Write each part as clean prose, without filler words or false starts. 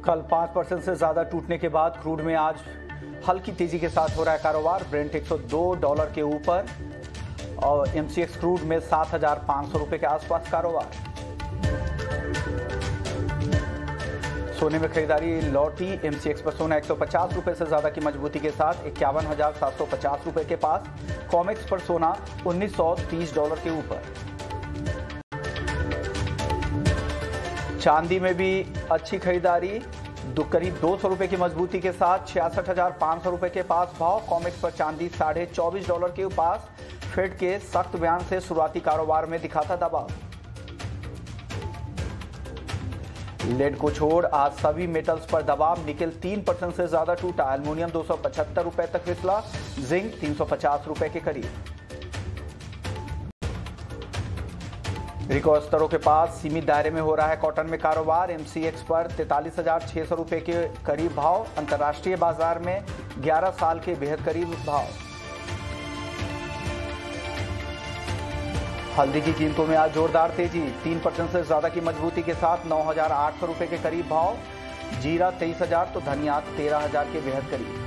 कल 5% से ज्यादा टूटने के बाद क्रूड में आज हल्की तेजी के साथ हो रहा है कारोबार। ब्रेंट $102 के ऊपर और एमसीएक्स क्रूड में 7,500 रुपए के आसपास कारोबार। सोने में खरीदारी लौटी। एमसीएक्स पर सोना 150 रुपए से ज्यादा की मजबूती के साथ 51,750 रुपए के पास। कॉमेक्स पर सोना $1,930 के ऊपर। चांदी में भी अच्छी खरीदारी, करीब 200 रुपए की मजबूती के साथ 66,500 रुपए के पास भाव। कॉमेक्स पर चांदी $24.5 के पास। फेड के सख्त बयान से शुरुआती कारोबार में दिखा था दबाव। लेड को छोड़ आज सभी मेटल्स पर दबाव। निकेल 3% से ज्यादा टूटा। एल्युमिनियम 275 रुपए तक फिसला। जिंक 350 रुपए के करीब। रिकॉर्ड स्तरों के पास सीमित दायरे में हो रहा है कॉटन में कारोबार। एमसीएक्स पर 43,600 रुपए के करीब भाव। अंतर्राष्ट्रीय बाजार में 11 साल के बेहद करीब भाव। हल्दी की कीमतों में आज जोरदार तेजी। 3% से ज्यादा की मजबूती के साथ 9,800 रुपए के करीब भाव। जीरा 23,000 तो धनिया 13,000 के बेहद करीब।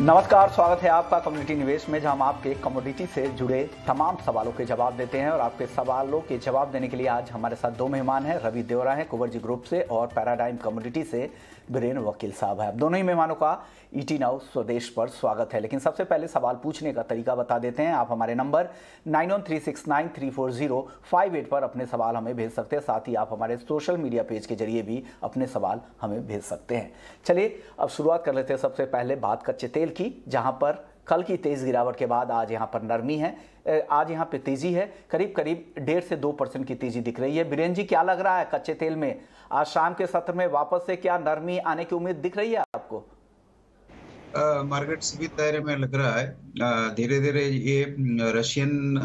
नमस्कार, स्वागत है आपका कम्युनिटी निवेश में, जहां हम आपके कमोडिटी से जुड़े तमाम सवालों के जवाब देते हैं। और आपके सवालों के जवाब देने के लिए आज हमारे साथ दो मेहमान हैं। रवि देवरा हैं कुंवर जी ग्रुप से और पैराडाइम कमोडिटी से वीरेंद्र वकील साहब हैं। दोनों ही मेहमानों का ईटी नाउ स्वदेश पर स्वागत है। लेकिन सबसे पहले सवाल पूछने का तरीका बता देते हैं। आप हमारे नंबर 9136934058 पर अपने सवाल हमें भेज सकते हैं। साथ ही आप हमारे सोशल मीडिया पेज के जरिए भी अपने सवाल हमें भेज सकते हैं। चलिए अब शुरुआत कर लेते हैं सबसे पहले बात कच्चे तेल की, जहां पर कल की तेज गिरावट के बाद आज यहां पर नरमी है। आज यहां पे तेजी है, करीब 1.5 से 2% की तेजी दिख रही है। वीरेंद्र जी, क्या लग रहा है कच्चे तेल में आज शाम के सत्र में वापस से क्या नरमी आने की उम्मीद दिख रही है आपको? मार्केट सीमित दायरे में लग रहा है। धीरे धीरे ये रशियन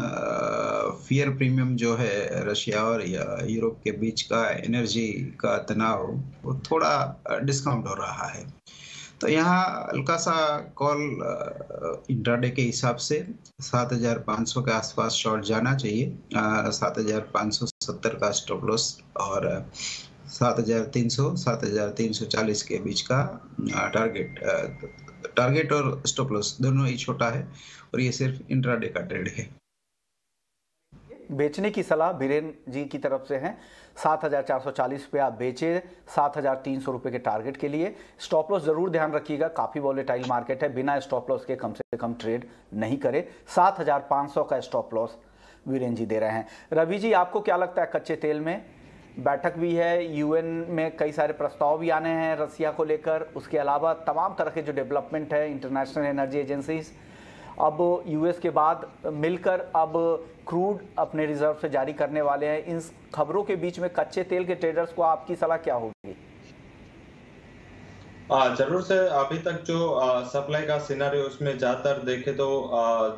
फियर प्रीमियम जो है, रशिया और यूरोप के बीच का एनर्जी का तनाव, वो थोड़ा डिस्काउंट हो रहा है। तो यहाँ हल्का सा कॉल इंट्राडे के हिसाब से 7,500 के आसपास शॉर्ट जाना चाहिए। 7,570 का स्टॉप लॉस और 7,300 7,340 के बीच का टारगेट और स्टॉप लॉस दोनों ही छोटा है और ये सिर्फ इंट्राडे का ट्रेड है। बेचने की सलाह वीरेंद्र जी की तरफ से है। 7,440 पे आप बेचे 7,300 रुपए के टारगेट के लिए। स्टॉप लॉस जरूर ध्यान रखिएगा, काफी वॉलेटाइल मार्केट है, बिना स्टॉप लॉस के कम से कम ट्रेड नहीं करे। 7,500 का स्टॉप लॉस वीरेंद्र जी दे रहे हैं। रवि जी, आपको क्या लगता है कच्चे तेल में? बैठक भी है, यूएन में कई सारे प्रस्ताव भी आने हैं रसिया को लेकर। उसके अलावा तमाम तरह के जो डेवलपमेंट है, इंटरनेशनल एनर्जी एजेंसीज अब यूएस के बाद मिलकर अब क्रूड अपने रिजर्व से जारी करने वाले हैं। इन खबरों के बीच में कच्चे तेल के ट्रेडर्स को आपकी सलाह क्या होगी? जरूर से अभी तक जो सप्लाई का सिनारियो उसमें ज्यादातर देखे तो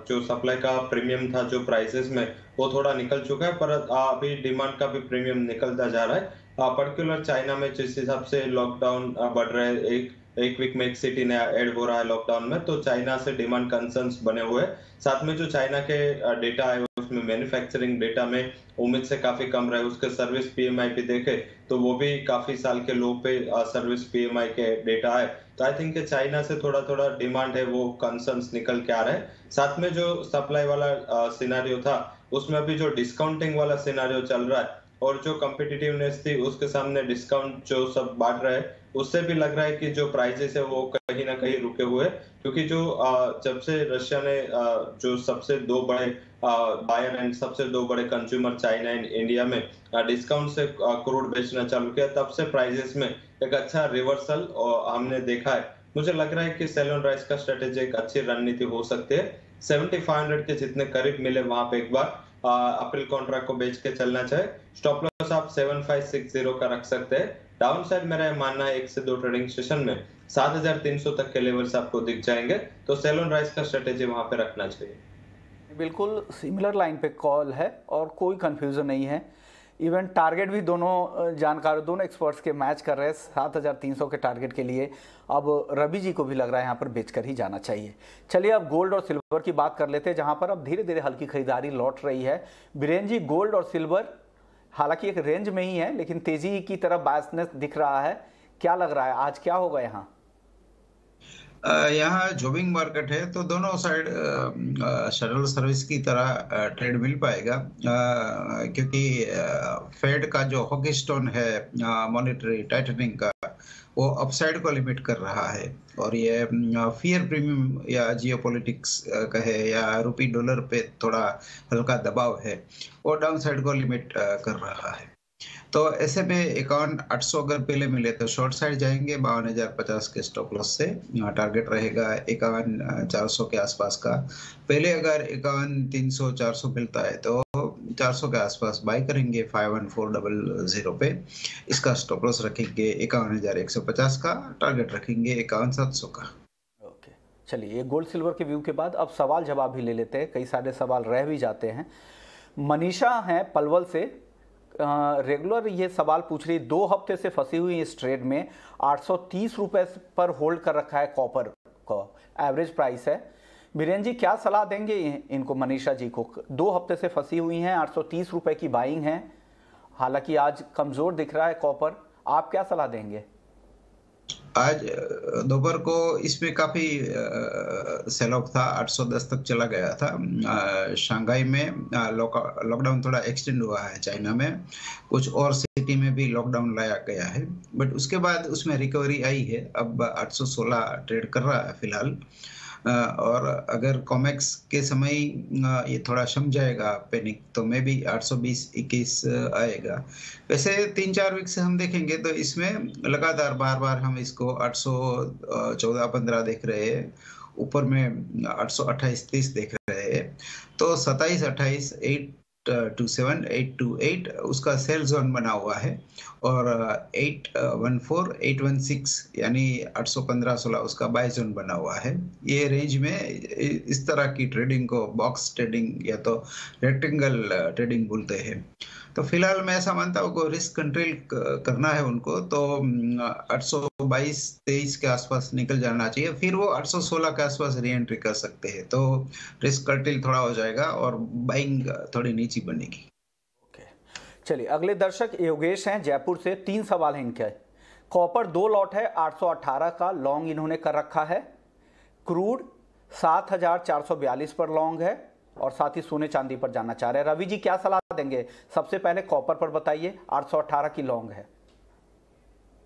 जो सप्लाई का प्रीमियम था जो प्राइसेस में, वो थोड़ा निकल चुका है, पर अभी डिमांड का भी प्रीमियम निकलता जा रहा है। पर्टिकुलर चाइना में जिस हिसाब से लॉकडाउन बढ़ रहा है, एक वीक में एक सिटी नया ऐड हो रहा है लॉकडाउन में, तो चाइना से डिमांड कंसर्न्स बने हुए हैं। साथ में जो चाइना के डेटा है उसमें मैन्युफैक्चरिंग डेटा में उम्मीद से काफी कम रहे। उसके सर्विस पीएमआई भी देखे तो वो भी काफी साल के लो पे सर्विस पीएमआई के डेटा है। तो आई थिंक चाइना से थोड़ा थोड़ा डिमांड है, वो कंसर्न्स निकल के आ रहे हैं। साथ में जो सप्लाई वाला सिनारियो था उसमें अभी जो डिस्काउंटिंग वाला सिनारियो चल रहा है और जो कम्पिटिटिवनेस थी उसके सामने डिस्काउंट जो सब बांट रहे हैं, उससे भी लग रहा है कि जो प्राइसेस है वो कहीं ना कहीं रुके हुए, क्योंकि जो जब से रशिया ने जो सबसे दो बड़े बायर एंड सबसे दो बड़े कंज्यूमर चाइना एंड इंडिया में डिस्काउंट से क्रूड बेचना चालू किया, तब से प्राइसेस में एक अच्छा रिवर्सल हमने देखा है। मुझे लग रहा है कि सेल ऑन राइज का स्ट्रेटेजी एक अच्छी रणनीति हो सकती है। 7,500 के जितने करीब मिले वहां पे एक बार अप्रैल कॉन्ट्रैक्ट को बेच के चलना चाहे। स्टॉप लॉस आप 7,560 का रख सकते हैं। डाउन साइड मेरा मानना है 1 से 2 ट्रेडिंग सेशन में 7,300 तक के लेवल्स आपको दिख जाएंगे, तो सेल ऑन राइज का स्ट्रेटेजी वहां पे रखना चाहिए। बिल्कुल सिमिलर लाइन पे कॉल है और कोई कंफ्यूजन नहीं है। इवन टारगेट भी दोनों जानकार, दोनों एक्सपर्ट्स के मैच कर रहे हैं 7300 के टारगेट के लिए। अब रवि जी को भी लग रहा है यहाँ पर बेचकर ही जाना चाहिए। चलिए अब गोल्ड और सिल्वर की बात कर लेते हैं, जहाँ पर अब धीरे धीरे हल्की खरीदारी लौट रही है। बीरेन जी, गोल्ड और सिल्वर हालांकि एक रेंज में ही है, लेकिन तेजी की तरफ बायसनेस दिख रहा है, क्या लग रहा है आज क्या होगा यहाँ? यहाँ जॉबिंग मार्केट है तो दोनों साइड शटल सर्विस की तरह ट्रेड मिल पाएगा, क्योंकि फेड का जो हॉकी स्टोन है मॉनेटरी टाइटनिंग का, वो अपसाइड को लिमिट कर रहा है, और ये फियर प्रीमियम या जियोपॉलिटिक्स कहे या रुपी डॉलर पे थोड़ा हल्का दबाव है, वो डाउन साइड को लिमिट कर रहा है। तो ऐसे में 51,800 अगर पहले मिले तो शॉर्ट साइड जाएंगे 52,050 के स्टॉप लॉस से। टारगेट रहेगा 51,400 के आसपास का। पहले अगर 51,300-400 मिलता है तो 400 के आसपास बाय करेंगे 51,400 पे। इसका स्टॉप लॉस रखेंगे 51,150 का, टारगेट रखेंगे 51,700 का। ओके, चलिए गोल्ड सिल्वर के व्यू के बाद अब सवाल जवाब भी ले लेते हैं, कई सारे सवाल रह भी जाते हैं। मनीषा हैं पलवल से, रेगुलर ये सवाल पूछ रही, 2 हफ्ते से फंसी हुई इस ट्रेड में 830 रुपए पर होल्ड कर रखा है कॉपर को, एवरेज प्राइस है। बीरेन जी क्या सलाह देंगे इनको, मनीषा जी को? 2 हफ्ते से फंसी हुई हैं, 830 रुपए की बाइंग है, हालांकि आज कमजोर दिख रहा है कॉपर, आप क्या सलाह देंगे? आज दोपहर को इसमें काफी सेल ऑफ था, 810 तक चला गया था। शंघाई में लॉकडाउन थोड़ा एक्सटेंड हुआ है, चाइना में कुछ और सिटी में भी लॉकडाउन लाया गया है, बट उसके बाद उसमें रिकवरी आई है। अब 816 ट्रेड कर रहा है फिलहाल, और अगर कॉमेक्स के समय ये थोड़ा शम जाएगा पैनिक तो मे भी 820-21 आएगा। वैसे 3-4 वीक से हम देखेंगे तो इसमें लगातार बार बार हम इसको 814-15 देख रहे हैं, ऊपर में 828-30 देख रहे हैं, तो 27-28 827 828 उसका सेल जोन बना हुआ है, और 814-816 यानी 815-16 उसका बाय जोन बना हुआ है। ये रेंज में इस तरह की ट्रेडिंग को बॉक्स ट्रेडिंग या तो रेक्टेंगल ट्रेडिंग बोलते हैं। तो फिलहाल मैं ऐसा मानता हूँ को रिस्क कंट्रोल करना है उनको, तो 822-23 के आसपास निकल जाना चाहिए, फिर वो 816 के आसपास री एंट्री कर सकते हैं, तो रिस्क कंट्रोल थोड़ा हो जाएगा और बाइंग थोड़ी नीची बनेगी। ओके, चलिए अगले दर्शक योगेश हैं जयपुर से, 3 सवाल हैं इनके। कॉपर 2 लॉट है, 818 का लॉन्ग इन्होंने कर रखा है, क्रूड 7,442 पर लॉन्ग है, और साथ ही सोने चांदी पर जाना चाह रहे हैं। रवि जी क्या सलाह देंगे? सबसे पहले कॉपर पर बताइए, 818 की लॉन्ग है।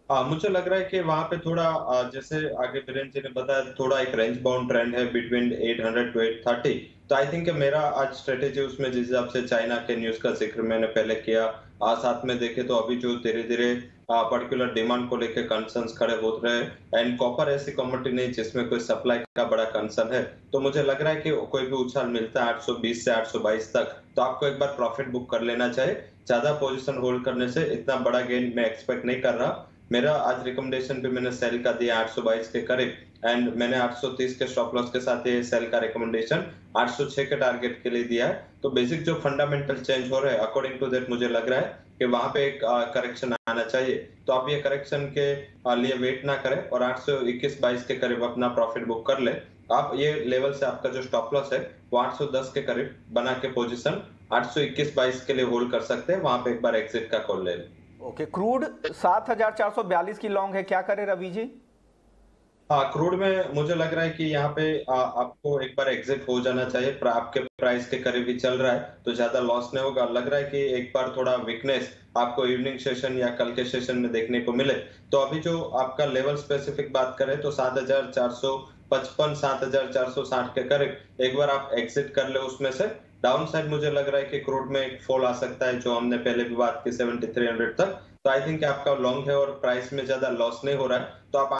मुझे लग रहा है कि वहां पे थोड़ा जैसे आगे बीरेन जी ने बताया, थोड़ा एक रेंज बाउंड ट्रेंड है बिटवीन 800 to 830। तो आई थिंक मेरा आज स्ट्रेटेजी उसमें जिस हिसाब से चाइना के न्यूज का जिक्र मैंने पहले किया, साथ में देखे तो अभी जो धीरे धीरे पर्टिकुलर डिमांड को लेकर कंसर्न्स खड़े हो रहे हैं, एंड कॉपर ऐसी कमोडिटी नहीं जिसमें कोई सप्लाई का बड़ा कंसर्न है, तो मुझे लग रहा है कि कोई भी उछाल मिलता है 820 से 822 तक तो आपको एक बार प्रॉफिट बुक कर लेना चाहिए। ज्यादा पोजीशन होल्ड करने से इतना बड़ा गेन मैं एक्सपेक्ट नहीं कर रहा। मेरा आज रिकमेंडेशन भी मैंने सेल का दिया 822 के करीब, एंड मैंने 830 के स्टॉप लॉस के साथ ये सेल का रिकमेंडेशन 806 के टारगेट के लिए दिया है। तो बेसिक जो फंडामेंटल चेंज हो रहे हैं अकॉर्डिंग टू दैट मुझे लग रहा है कि वहां पे एक करेक्शन आना चाहिए, तो आप ये करेक्शन के लिए वेट ना करें और 821-22 के करीब अपना प्रॉफिट बुक कर ले। आप ये लेवल से आपका जो स्टॉप लॉस है वो 810 के करीब बना के पोजीशन 821-22 के लिए होल्ड कर सकते हैं, वहां पे एक बार एग्जिट का कॉल ले लें। ओके, क्रूड 7,442 की लॉन्ग है, क्या करे रवि जी? हाँ, क्रूड में मुझे लग रहा है कि यहाँ पे आपको एक बार एग्जिट हो जाना चाहिए, आपके प्राइस के करीब ही चल रहा है तो ज्यादा लॉस नहीं होगा। लग रहा है कि एक बार थोड़ा वीकनेस आपको इवनिंग सेशन या कल के सेशन में देखने को मिले, तो अभी जो आपका लेवल स्पेसिफिक बात करें तो 7,455 7,460 के करीब एक बार आप एग्जिट कर ले उसमें से। डाउन साइड मुझे लग रहा है कि क्रूड में एक फॉल आ सकता है, जो हमने पहले भी बात की 7300 तक, तो आई थिंक आपका लॉन्ग है और प्राइस में ज्यादा लॉस नहीं हो रहा है, तो आप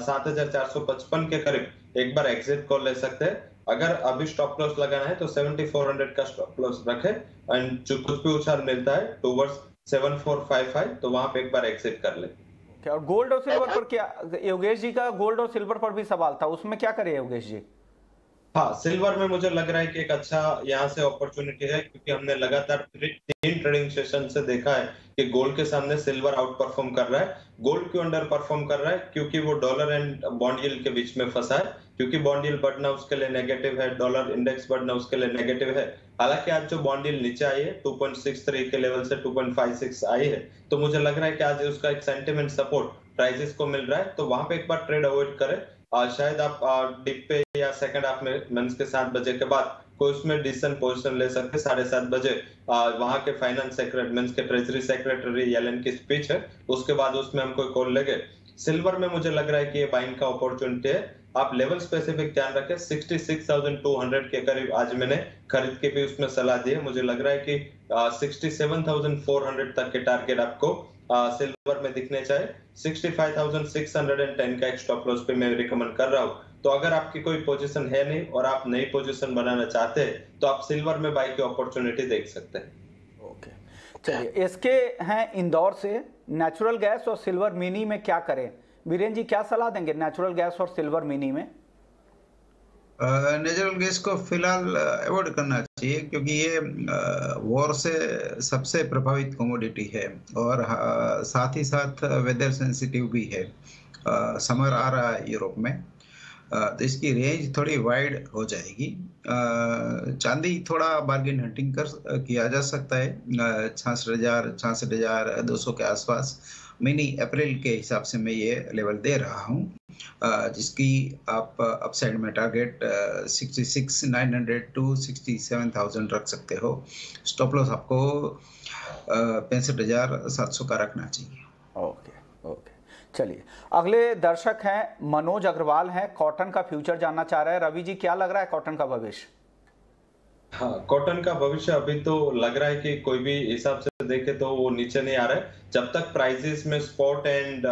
7,455 के करीब एक बार एग्जिट कॉल ले सकते हैं। अगर अभी स्टॉप लॉस लगाना है तो 7400 का स्टॉप लॉस रखे, एंड जो कुछ भी उछाल मिलता है टूवर्ड्स 7455 तो वहां पे एक बार एग्जिट कर ले। और गोल्ड और सिल्वर पर क्या, योगेश जी का गोल्ड और सिल्वर पर भी सवाल था, उसमें क्या करे योगेश जी? हाँ, सिल्वर में मुझे लग रहा है कि एक अच्छा यहाँ से अपॉर्चुनिटी है, क्योंकि हमने लगातार 3 ट्रेडिंग सेशन से देखा है कि गोल्ड के सामने सिल्वर आउट परफॉर्म कर रहा है। गोल्ड क्यों अंडर परफॉर्म कर रहा है? क्योंकि वो डॉलर एंड बॉन्ड यील्ड के बीच में फंसा है, क्योंकि बॉन्ड यील्ड बढ़ना उसके लिए नेगेटिव है, डॉलर इंडेक्स बढ़ना उसके लिए नेगेटिव है। हालांकि आज जो बॉन्ड यील्ड नीचे आई है 2.63 के लेवल से 2.56 आई है, तो मुझे लग रहा है कि आज उसका एक सेंटिमेंट सपोर्ट प्राइसेस को मिल रहा है, तो वहां पे एक बार ट्रेड अवॉइड करें। शायद आप डिप पे या सेकंड हाफ में मंथ के 7 बजे के बाद कोई उसमें डिसेंट पोजीशन ले सकते। 7:30 बजे वहां के फाइनेंस सेक्रेटरी मींस के ट्रेजरी सेक्रेटरी येलेन की स्पीच है, उसके बाद उसमें हम कोई कॉल लेंगे। सिल्वर में मुझे लग रहा है कि ये बाइंग का अपॉर्चुनिटी है। आप लेवल स्पेसिफिक ध्यान रखें, 66,200 के करीब आज मैंने खरीद के भी उसमें सलाह दी है। मुझे लग रहा है कि 67,400 तक के टारगेट आपको सिल्वर में दिखने चाहिए। 65,610 का एक स्टॉप लॉस पे मैं रिकमेंड कर रहा हूँ। तो अगर आपकी कोई पोजीशन है नहीं और आप नई पोजीशन बनाना चाहते हैं तो आप सिल्वर में बाई की अपॉर्चुनिटी देख सकते हैं। ओके, चलिए इसके हैं इंदौर से, नेचुरल गैस और सिल्वर मिनी में क्या करें? वीरेंद्र जी क्या सलाह देंगे नेचुरल गैस और सिल्वर मिनी में? नेचुरल गैस को फिलहाल अवॉइड करना चाहिए, क्योंकि ये वॉर से सबसे प्रभावित कमोडिटी है और साथ ही साथ वेदर सेंसिटिव भी है। समर आ रहा है यूरोप में, तो इसकी रेंज थोड़ी वाइड हो जाएगी। चांदी थोड़ा बार्गेन हंटिंग किया जा सकता है 66,200 के आसपास। मिनी अप्रैल के हिसाब से मैं ये लेवल दे रहा हूँ, जिसकी आप अपसाइड में टारगेट 66,900 टू 67,000 रख सकते हो। स्टॉप लॉस आपको 65,700 का रखना चाहिए। ओके ओके, चलिए अगले दर्शक हैं मनोज अग्रवाल हैं, कॉटन का फ्यूचर जानना चाह रहे हैं। रवि जी क्या लग रहा है कॉटन का भविष्य? हाँ, कॉटन का भविष्य अभी तो लग रहा है कि कोई भी हिसाब से देखे तो वो नीचे नहीं आ रहा है। जब तक प्राइसेस में स्पॉट एंड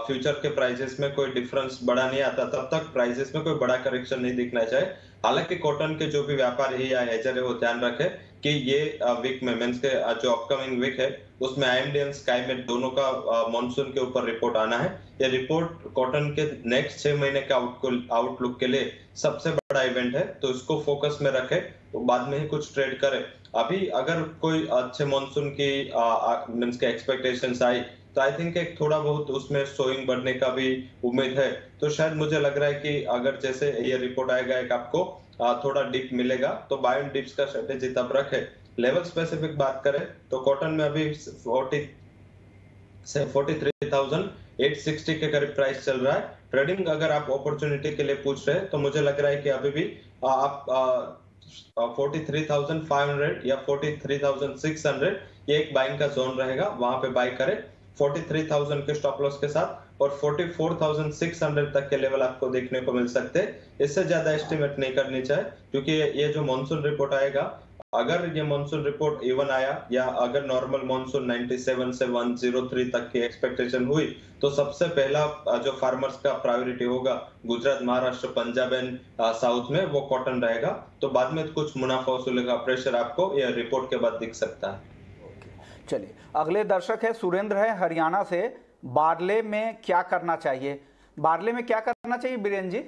फ्यूचर के प्राइसेस में कोई डिफरेंस बड़ा नहीं आता, तब तक प्राइसेस में कोई बड़ा करेक्शन नहीं दिखना चाहिए। हालांकि कॉटन के जो भी व्यापारी या हेजर है वो ध्यान रखे कि ये वीक में मींस के जो अपकमिंग वीक है उसमें IMD एंड स्काईमेट दोनों का मॉनसून के ऊपर रिपोर्ट आना है। ये रिपोर्ट कॉटन के नेक्स्ट 6 महीने के आउटलुक के लिए सबसे बड़ा इवेंट है, तो इसको फोकस में रखे, तो बाद में ही कुछ ट्रेड करे। अभी अगर कोई अच्छे मॉनसून की मींस के एक्सपेक्टेशंस आई तो आई थिंक एक थोड़ा बहुत उसमें सोइंग बढ़ने का भी उम्मीद है। तो शायद मुझे लग रहा है कि अगर जैसे ये रिपोर्ट आएगा एक आपको थोड़ा डिप मिलेगा, तो बाय ऑन डिप्स का स्ट्रेटेजी तब रखे। लेवल स्पेसिफिक बात करें तो कॉटन में अभी 43,860 के करीब प्राइस चल रहा है। ट्रेडिंग अगर आप अपॉर्चुनिटी के लिए पूछ रहे हैं तो मुझे लग रहा है कि अभी भी आप 43,500 या 43,600 ये एक बाइंग का जोन रहेगा, वहां पे बाय करें 43,000 के स्टॉप लॉस के साथ, और 44,600 तक के लेवल आपको देखने को मिल सकते हैं। इससे ज्यादा एस्टिमेट नहीं करनी चाहिए, क्योंकि ये जो मॉनसून रिपोर्ट आएगा, अगर ये मॉनसून रिपोर्ट इवन आया या अगर नॉर्मल मॉनसून 97 से 103 तक की एक्सपेक्टेशन हुई, तो सबसे पहला जो फार्मर्स का प्रायोरिटी होगा गुजरात, महाराष्ट्र, पंजाब एंड साउथ में, वो कॉटन रहेगा। तो बाद में कुछ मुनाफा वसूली का प्रेशर आपको ये रिपोर्ट के बाद दिख सकता है। चलिए अगले दर्शक है सुरेंद्र है हरियाणा से, बार्ले में क्या करना चाहिए? बार्ले में क्या करना चाहिए बीरेन जी?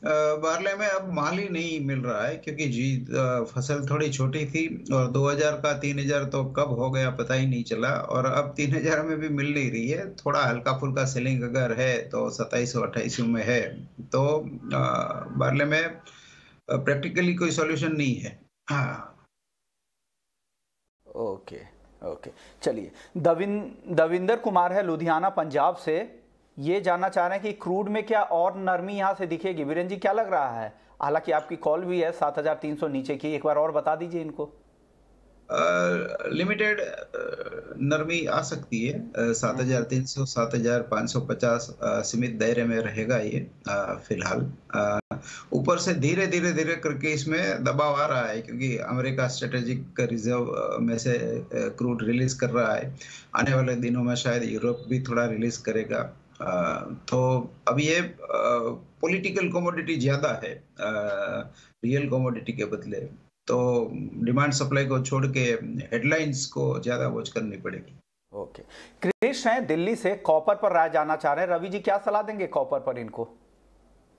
बार्ले में अब माल ही नहीं मिल रहा है, क्योंकि फसल थोड़ी छोटी थी और 2000 का 3000 तो कब हो गया पता ही नहीं चला, और अब 3000 में भी मिल नहीं रही है। थोड़ा हल्का फुल्का सेलिंग अगर है तो 2700-2800 में है। तो बार्ले में प्रैक्टिकली कोई सॉल्यूशन नहीं है। ओके ओके, चलिए दविंदर कुमार है लुधियाना पंजाब से, ये जानना चाह रहे हैं कि क्रूड में क्या और नरमी यहाँ से दिखेगी? वीरेंद्र जी क्या लग रहा है? हालांकि आपकी कॉल भी है 7,300 नीचे की, एक बार और बता दीजिए इनको। लिमिटेड नरमी आ सकती है 7,300 7,550 सीमित दायरे में रहेगा ये फिलहाल। ऊपर से धीरे धीरे करके इसमें दबाव आ रहा है, क्योंकि अमेरिका स्ट्रेटेजिक रिजर्व में से क्रूड रिलीज कर रहा है। आने वाले दिनों में शायद यूरोप भी थोड़ा रिलीज करेगा। तो अब ये पॉलिटिकल कमोडिटी ज्यादा है रियल कमोडिटी के बदले, तो डिमांड सप्लाई को छोड़ के हेडलाइंस को ज्यादा वॉच करनी पड़ेगी। ओके, क्रिश हैं दिल्ली से, कॉपर पर राय जानना चाह रहे हैं। रवि जी क्या सलाह देंगे कॉपर पर इनको?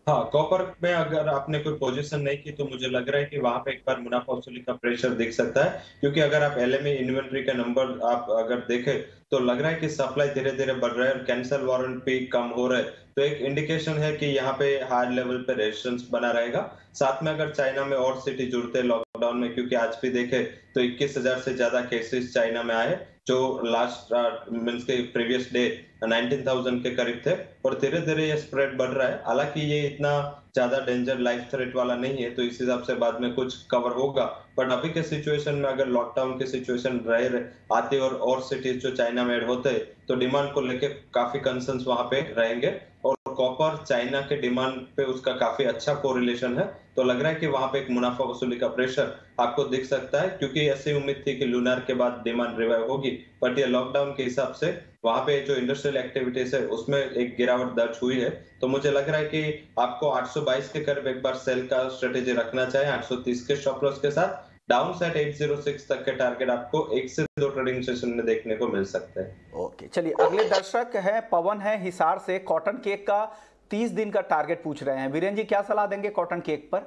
हाँ, कॉपर में अगर आपने कोई पोजीशन नहीं की तो मुझे लग रहा है कि वहां पे एक बार मुनाफा वसूली का प्रेशर दिख सकता है, क्योंकि अगर आप एलएमई इन्वेंट्री का नंबर आप अगर देखें तो लग रहा है कि सप्लाई धीरे धीरे बढ़ रहा है और कैंसल वारंट भी कम हो रहा है, तो एक इंडिकेशन है कि यहाँ पे हायर लेवल पे रेजिस्टेंस बना रहेगा। साथ में अगर चाइना में और सिटी जुड़ते लॉकडाउन में, क्योंकि आज भी देखे तो 21,000 से ज्यादा केसेस चाइना में आए, जो लास्ट मींस के प्रीवियस डे 19,000 के करीब थे, और धीरे धीरे ये स्प्रेड बढ़ रहा है। हालांकि ये इतना ज्यादा डेंजर लाइफ थ्रेट वाला नहीं है, तो इस हिसाब से बाद में कुछ कवर होगा। बट अभी के सिचुएशन में अगर लॉकडाउन के सिचुएशन रहे आते और सिटीज जो चाइना में ऐड होते हैं, तो डिमांड को लेके काफी कंसर्न्स वहां पे रहेंगे, और कॉपर चाइना के डिमांड पे उसका काफी अच्छा कोरिलेशन है, तो लग रहा है कि वहां पे एक मुनाफा वसूली का प्रेशर आपको दिख सकता है, क्योंकि ऐसी उम्मीद थी कि लूनार के बाद डिमांड रिवाइव होगी। बट ये लॉकडाउन के हिसाब से वहां पे जो इंडस्ट्रियल एक्टिविटीज है उसमें एक गिरावट दर्ज हुई है, तो मुझे लग रहा है कि आपको 822 के करीब एक बार सेल का स्ट्रेटेजी रखना चाहिए 830 के स्टॉप लॉस के साथ। डाउन साइड 806 तक के टारगेट आपको 1 से 2 ट्रेडिंग सेशन में देखने को मिल सकते हैं। ओके, चलिए अगले दर्शक है पवन है हिसार से, कॉटन केक का 30 दिन का टारगेट पूछ रहे हैं। वीरेंद्र जी क्या सलाह देंगे कॉटन केक पर?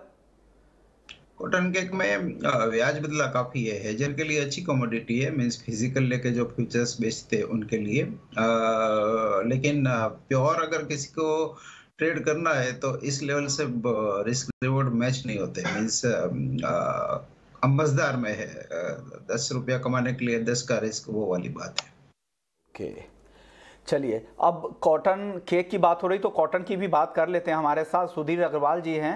कॉटन केक में ब्याज बदला काफी है, हेजर के लिए अच्छी कमोडिटी है, मींस फिजिकल लेके जो फ्यूचर्स बेचते हैं उनके लिए। लेकिन प्योर अगर किसी को ट्रेड करना है तो इस लेवल से रिस्क रिवॉर्ड मैच नहीं होते, मींस मजदार में है। 10 रुपया कमाने के लिए 10 का रिस्क, वो वाली बात है। ओके, चलिए अब कॉटन केक की बात हो रही तो कॉटन की भी बात कर लेते हैं। हमारे साथ सुधीर अग्रवाल जी हैं,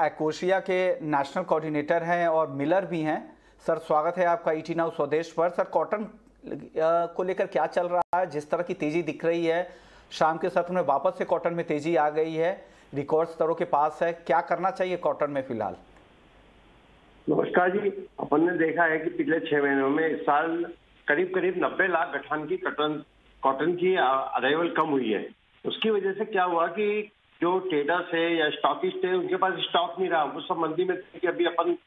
एकोशिया के नेशनल कोऑर्डिनेटर हैं और मिलर भी हैं। सर स्वागत है आपका ईटी नाउ स्वदेश पर। सर कॉटन को लेकर क्या चल रहा है? जिस तरह की तेजी दिख रही है, शाम के सत्र में वापस से कॉटन में तेजी आ गई है, रिकॉर्ड स्तरों के पास है, क्या करना चाहिए कॉटन में फिलहाल? नमस्कार जी, अपन ने देखा है कि पिछले 6 महीनों में इस साल करीब करीब 90 लाख गठान की कॉटन की अराइवल कम हुई है। उसकी वजह से क्या हुआ कि जो ट्रेडर्स है या स्टॉकिस्ट है उनके पास स्टॉक नहीं रहा। वो सब मंदी में कि अभी अपन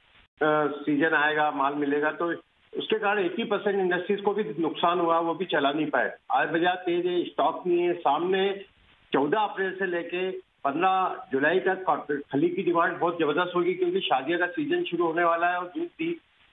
सीजन आएगा, माल मिलेगा, तो उसके कारण 80% इंडस्ट्रीज को भी नुकसान हुआ, वो भी चला नहीं पाए। आज बाजार तेज है, स्टॉक नहीं है। सामने 14 अप्रैल से लेके 15 जुलाई तक खली की डिमांड बहुत जबरदस्त होगी, क्योंकि शादियों का सीजन शुरू होने वाला है और दूध की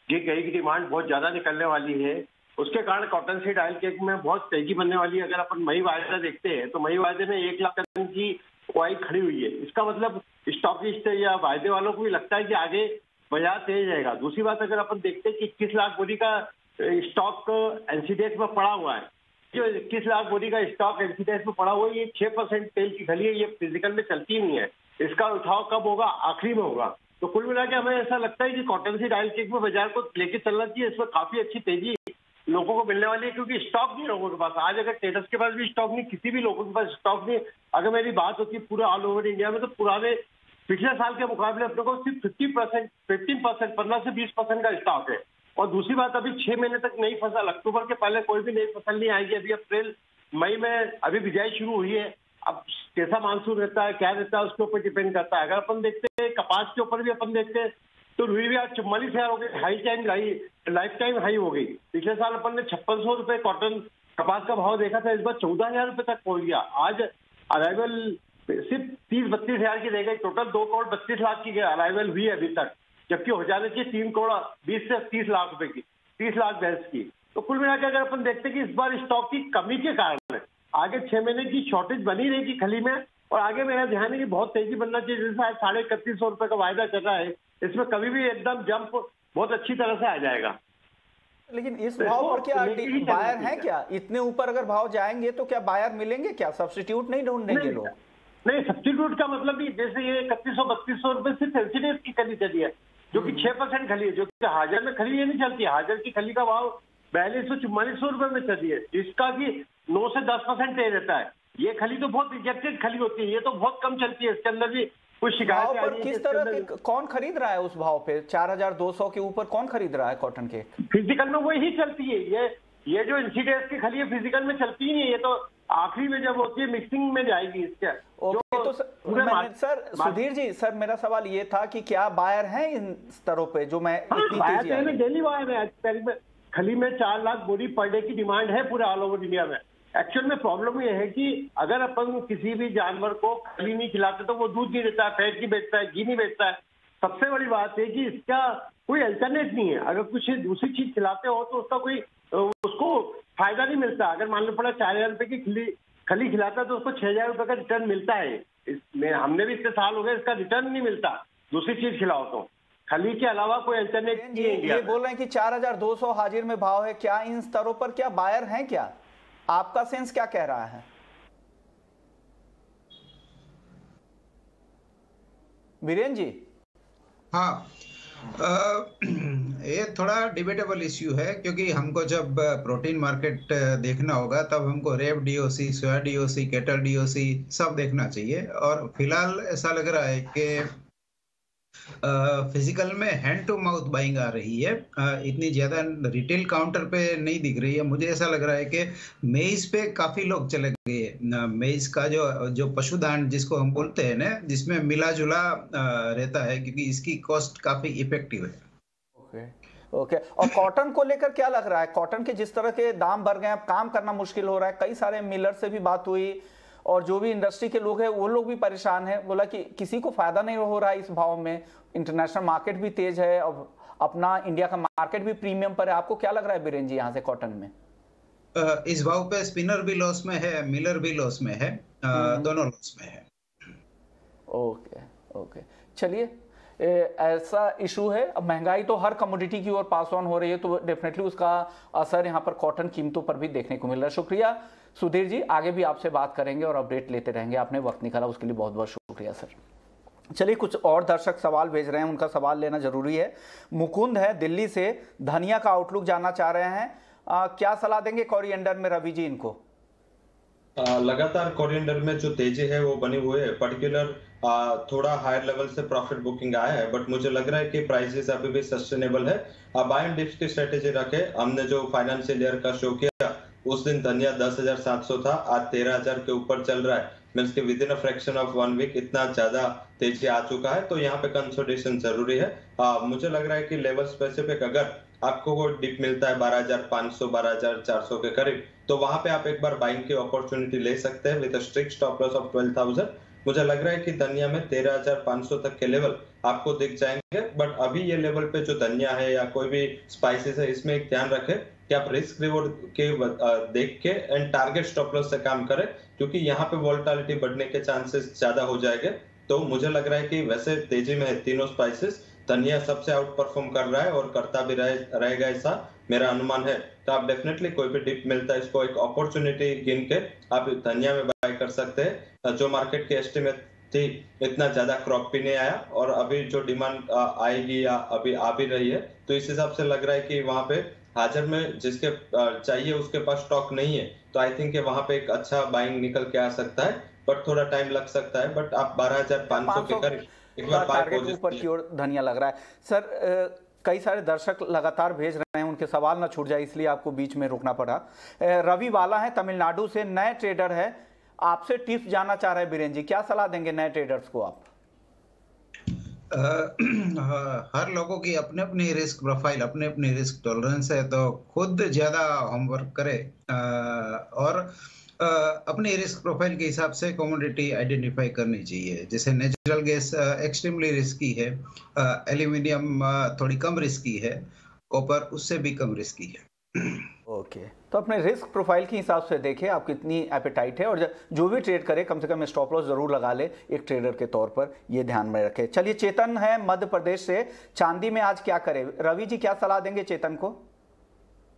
गेहूं की डिमांड बहुत ज्यादा निकलने वाली है। उसके कारण कॉटन सीड ऑयल केक में बहुत तेजी बनने वाली है। अगर अपन मई वायदा देखते हैं तो मई वायदे में 1 लाख टन की क्वाई खड़ी हुई है। इसका मतलब स्टॉकिस्ट या वायदे वालों को भी लगता है कि आगे बाजार तेज रहेगा। दूसरी बात, अगर अपन देखते हैं कि 21 लाख बोरी का स्टॉक एनसीडीएक्स में पड़ा हुआ है, जो 21 लाख बोरी का स्टॉक एनसीडीएक्स में पड़ा हुआ है, ये 6% तेल की खली है, ये फिजिकल में चलती ही नहीं है। इसका उठाव कब होगा? आखिरी में होगा। तो कुल मिला के हमें ऐसा लगता है कि कॉटन सीड ऑयल केक में बाजार को लेके चलना चाहिए। इसमें काफी अच्छी तेजी लोगों को मिलने वाली है, क्योंकि स्टॉक नहीं लोगों के पास। आज अगर ट्रेडर्स के पास भी स्टॉक नहीं, किसी भी लोगों के पास स्टॉक नहीं, अगर मेरी बात होती है पूरा ऑल ओवर इंडिया में, तो पुराने पिछले साल के मुकाबले अपने को सिर्फ 15% 15 से 20% का स्टॉक है। और दूसरी बात, अभी 6 महीने तक नई फसल, अक्टूबर के पहले कोई भी नई फसल नहीं आएगी। अभी अप्रैल मई में अभी बिजाई शुरू हुई है। अब कैसा मानसून रहता है, क्या रहता है, उसके ऊपर डिपेंड करता है। अगर अपन देखते हैं कपास के ऊपर भी अपन देखते हैं तो रुई भी आज 44,000 हो गई, लाइफ टाइम हाई हो गई। पिछले साल अपन ने 5600 रुपए कॉटन कपास का भाव देखा था, इस बार 14,000 रुपए तक पहुंच गया। आज अराइवल सिर्फ 30-32 की रह गई। टोटल 2 करोड़ 32 लाख की अराइवल हुई है अभी तक, जबकि हो जाने चाहिए 3 करोड़ 20 से 30 लाख रुपए की, 30 लाख भैंस की। तो कुल मिलाकर अगर अपन देखते हैं कि इस बार स्टॉक की कमी के कारण आगे 6 महीने की शॉर्टेज बनी रहेगी खली में, और आगे मेरा ध्यान है कि बहुत तेजी बनना चाहिए। जैसे आज 31,500 रुपए का वायदा चल रहा है, इसमें कभी भी एकदम जंप बहुत अच्छी तरह से आ जाएगा। लेकिन इस भाव पर क्या बायर है क्या? इतने ऊपर अगर भाव जाएंगे तो क्या बायर मिलेंगे? क्या सब्स्टिट्यूट नहीं ढूंढेंगे लोग? नहीं, सब्स्टिट्यूट का मतलब भी जैसे ये 3100-3200 रुपए सिर्फ एनसीडीएक्स की खली चली है, जो कि 6% खली है, जो कि हाजिर में खली ये नहीं चलती है। हाजिर की खली का भाव 4200-4400 रुपए में चली है, जिसका कि 9 से 10% तेज रहता है। ये खली तो बहुत रिजेक्टेड खली होती है, ये तो बहुत कम चलती है। इसके अंदर भी कुछ शिकायत पर किस तरह के कौन खरीद रहा है उस भाव पे? 4200 के ऊपर कौन खरीद रहा है कॉटन के? फिजिकल में वही चलती है। ये जो इंसीडेंस की खली है फिजिकल में चलती ही नहीं है, ये तो आखिरी में जब होती है मिक्सिंग में जाएगी इसके। ओके, तो सर सुधीर जी, सर मेरा सवाल ये था कि क्या बायर हैं इन स्तरों पे जो मैं डेली बायर है। खली में 4 लाख बोरी पर डे की डिमांड है पूरे ऑल ओवर इंडिया में। एक्चुअल में प्रॉब्लम ये है कि अगर अपन किसी भी जानवर को खली नहीं खिलाते तो वो दूध नहीं देता है, फैट नहीं बेचता है, घी नहीं बेचता है। सबसे बड़ी बात है कि इसका कोई अल्टरनेट नहीं है। अगर कुछ दूसरी चीज खिलाते हो तो उसका कोई उसको फायदा नहीं मिलता। अगर मान लो पड़ा 4,000 रुपए की खली खिलाता तो उसको 6,000 रुपए का रिटर्न मिलता है। इसमें हमने भी इतने साल हो गए, इसका रिटर्न नहीं मिलता दूसरी चीज खिलाओ तो। खली के अलावा कोई अल्टरनेट नहीं है। ये बोल रहे हैं कि 4,200 हाजिर में भाव है, क्या इन स्तरों पर क्या बायर हैं? क्या आपका सेंस क्या कह रहा है वीरेन जी? हाँ, ये थोड़ा डिबेटेबल इश्यू है, क्योंकि हमको जब प्रोटीन मार्केट देखना होगा तब हमको रेव डीओसी, सोया डीओसी, कैटल डीओसी सब देखना चाहिए। और फिलहाल ऐसा लग रहा है कि फिजिकल में हैंड टू माउथ बाइंग आ रही है, इतनी ज्यादा रिटेल काउंटर पे नहीं दिख रही है। मुझे ऐसा लग रहा है कि मेज पे काफी लोग चले गए। मेज का जो पशुधन जिसको हम बोलते हैं ना, जिसमें मिला जुला रहता है, क्योंकि इसकी कॉस्ट काफी इफेक्टिव है। ओके। और कॉटन को लेकर क्या लग रहा है? कॉटन के जिस तरह के दाम बढ़ गए, अब काम करना मुश्किल हो रहा है। कई सारे मिलर से भी बात हुई और जो भी इंडस्ट्री के लोग हैं वो लोग भी परेशान हैं। बोला कि किसी को फायदा नहीं हो रहा है इस भाव में। इंटरनेशनल मार्केट भी तेज है, अब अपना इंडिया का मार्केट भी प्रीमियम पर है। आपको क्या लग रहा है बीरेन जी यहाँ से कॉटन में? इस भाव पे स्पिनर भी लॉस में है, मिलर भी लॉस में है, दोनों लॉस में है। ओके, चलिए, ऐसा इशू है। अब महंगाई तो हर कमोडिटी की ओर पास ऑन हो रही है, तो डेफिनेटली उसका असर यहाँ पर कॉटन कीमतों पर भी देखने को मिल रहा है। शुक्रिया सुधीर जी, आगे भी आपसे बात करेंगे और अपडेट लेते रहेंगे। आपने वक्त निकाला उसके लिए बहुत बहुत शुक्रिया सर। चलिए, कुछ और दर्शक सवाल भेज रहे हैं, उनका सवाल लेना जरूरी है। मुकुंद है दिल्ली से, धनिया का आउटलुक जानना चाह रहे हैं। क्या सलाह देंगे कोरिएंडर में रवि जी इनको? लगातार कोरिएंडर में जो तेजी है वो बनी हुई है। पर्टिकुलर थोड़ा हायर लेवल से प्रॉफिट बुकिंग आया है, बट मुझे लग रहा है कि प्राइसेस अभी भी सस्टेनेबल है। बाय एंड डिप्स की स्ट्रेटेजी रखे। हमने जो फाइनेंशियल ईयर का शो किया उस दिन धनिया 10,700 था, आज 13,000 के ऊपर चल रहा है। मींस कि within a fraction of 1 week इतना ज्यादा तेजी आ चुका है, तो यहाँ पे कंसोलिडेशन जरूरी है। मुझे लग रहा है कि लेवल स्पेसिफिक अगर आपको वो डिप मिलता है 12,500 12,400 के करीब, तो वहां पे आप एक बार बाइंग की अपॉर्चुनिटी ले सकते हैं with a strict stop loss of 12,000। मुझे लग रहा है कि धनिया में 13,500 तक के लेवल आपको दिख जाएंगे। बट अभी ये लेवल पे जो धनिया है या कोई भी स्पाइसेस है, इसमें एक ध्यान रखें कि आप रिस्क रिवॉर्ड के देख के एंड टारगेट स्टॉप लॉस से काम करें, क्योंकि यहाँ पे वोलेटिलिटी बढ़ने के चांसेस ज्यादा हो जाएंगे। तो मुझे लग रहा है कि वैसे तेजी में है तीनों स्पाइसेस, धनिया सबसे आउट परफॉर्म कर रहा है और करता भी रहेगा, ऐसा मेरा अनुमान है। तो आप डेफिनेटली कोई भी डिप मिलता है इसको एक अपॉर्चुनिटी गिन के आप धनिया में बाय कर सकते हैं। जो मार्केट की एस्टिमेट थी इतना ज्यादा क्रॉप भी नहीं आया, और अभी जो डिमांड आएगी या अभी आ भी रही है, तो इस हिसाब से लग रहा है कि वहां पे हाजिर में जिसके चाहिए उसके पास स्टॉक नहीं है, तो आई थिंक वहां पे एक अच्छा बाइंग निकल के आ सकता है, बट थोड़ा टाइम लग सकता है। बट आप 12,500 के करीब एक बार टारगेट ऊपर की ओर धनिया लग रहा है। सर, कई सारे दर्शक लगातार भेज रहे हैं, उनके सवाल ना छूट जाए इसलिए आपको बीच में रोकना पड़ा। रवि वाला है तमिलनाडु से, नए ट्रेडर है, आपसे टिप्स जानना चाह रहे हैं बीरेन जी, क्या सलाह देंगे नए ट्रेडर्स को आप? हर लोगों की अपने अपनी रिस्क प्रोफाइल, अपने अपनी रिस्क टॉलरेंस है, तो खुद ज्यादा होमवर्क करे और अपनी रिस्क प्रोफाइल के हिसाब से कमोडिटी आइडेंटिफाई करनी चाहिए। जैसे नेचुरल गैस एक्सट्रीमली रिस्की है, एल्यूमिनियम थोड़ी कम रिस्की है, कॉपर उससे भी कम रिस्की है। ओके, तो अपने रिस्क प्रोफाइल के हिसाब से देखें आप कितनी एपेटाइट है, और जो भी ट्रेड करे कम से कम स्टॉप लॉस जरूर लगा ले एक ट्रेडर के तौर पर, ये ध्यान में रखें। चलिए, चेतन है मध्य प्रदेश से, चांदी में आज क्या करे? रवि जी क्या सलाह देंगे चेतन को?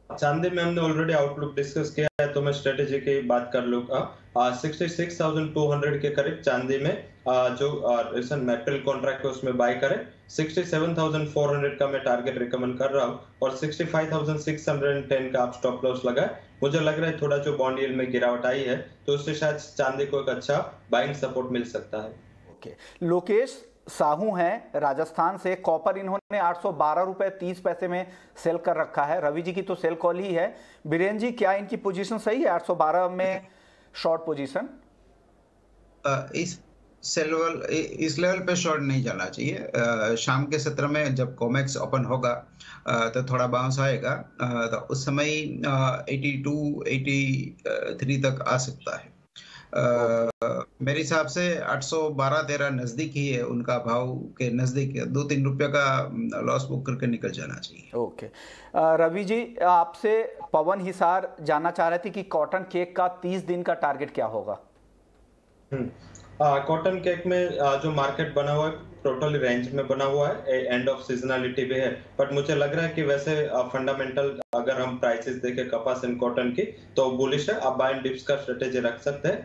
चांदी में हमने ऑलरेडी आउटलुक डिस्कस किया है, तो मैं स्ट्रेटेजी की बात कर लूंगा। 66,200 के करीब चांदी में जो रिसेंट मेटल कॉन्ट्रैक्ट है उसमें बाय करें। 67,400 का मैं टारगेट रिकमेंड कर रहा हूँ, और 65,610 का आप स्टॉप लॉस लगाए। मुझे लग रहा है थोड़ा जो बॉन्ड यील्ड में गिरावट आई है, तो उससे शायद चांदी को एक अच्छा बाइंग सपोर्ट मिल सकता है। ओके, लोकेश साहू हैं राजस्थान से, कॉपर इन्होंने 812 रुपए 30 पैसे में सेल कर रखा है। रवि जी की तो सेल कॉल ही है। बीरेन जी, क्या इनकी पोजीशन सही है 812 में शॉर्ट पोजीशन? इस लेवल पे शॉर्ट नहीं जाना चाहिए। शाम के सत्र में जब कॉमेक्स ओपन होगा तो थोड़ा बाउंस आएगा, तो उस समय 82, 83 तक आ सकता है। मेरे हिसाब से 812-13 नजदीक ही है, उनका भाव के नजदीक 2-3 रुपये का लॉस बुक करके निकल जाना चाहिए। ओके रवि जी, आपसे पवन हिसार जानना चाह रहे थे कि कॉटन केक का 30 दिन का टारगेट क्या होगा? कॉटन केक में जो मार्केट बना हुआ है टोटली रेंज में बना हुआ है, एंड ऑफ सीजनलिटी भी है, बट मुझे लग रहा है कि वैसे फंडामेंटल अगर हम प्राइसेस देखें कपास एंड कॉटन की तो बुलिश है। आप बाय एंड डिप्स का स्ट्रेटेजी रख सकते हैं।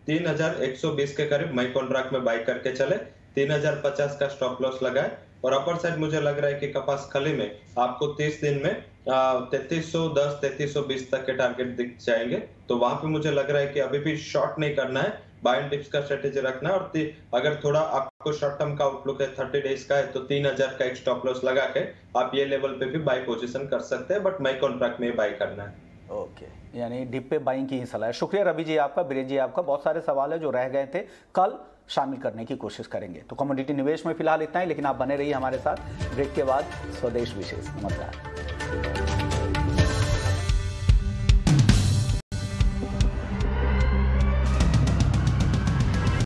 3120 के करीब मई कॉन्ट्रैक्ट में बाय करके चले, 3050 का स्टॉप लॉस लगाए, और अपर साइड मुझे लग रहा है कि कपास खली में आपको 30 दिन में 3310 3320 तक के टारगेट दिख जाएंगे। तो वहां पे मुझे लग रहा है कि अभी भी शॉर्ट नहीं करना है, बाय एंड डिप्स का स्ट्रेटेजी रखना है। और अगर थोड़ा आपको शॉर्ट टर्म का आउटलुक है 30 डेज का है तो 3000 का एक स्टॉप लॉस लगा के आप ये लेवल पे भी बाय पोजीशन कर सकते हैं, बट मई कॉन्ट्रैक्ट में बाय करना है। ओके, यानी डिप पे बाइंग की ही सलाह है। शुक्रिया रवि जी आपका, बीरेन जी आपका। बहुत सारे सवाल है जो रह गए थे, कल शामिल करने की कोशिश करेंगे। तो कमोडिटी निवेश में फिलहाल इतना ही, लेकिन आप बने रहिए हमारे साथ। ब्रेक के बाद स्वदेश विशेष। नमस्कार।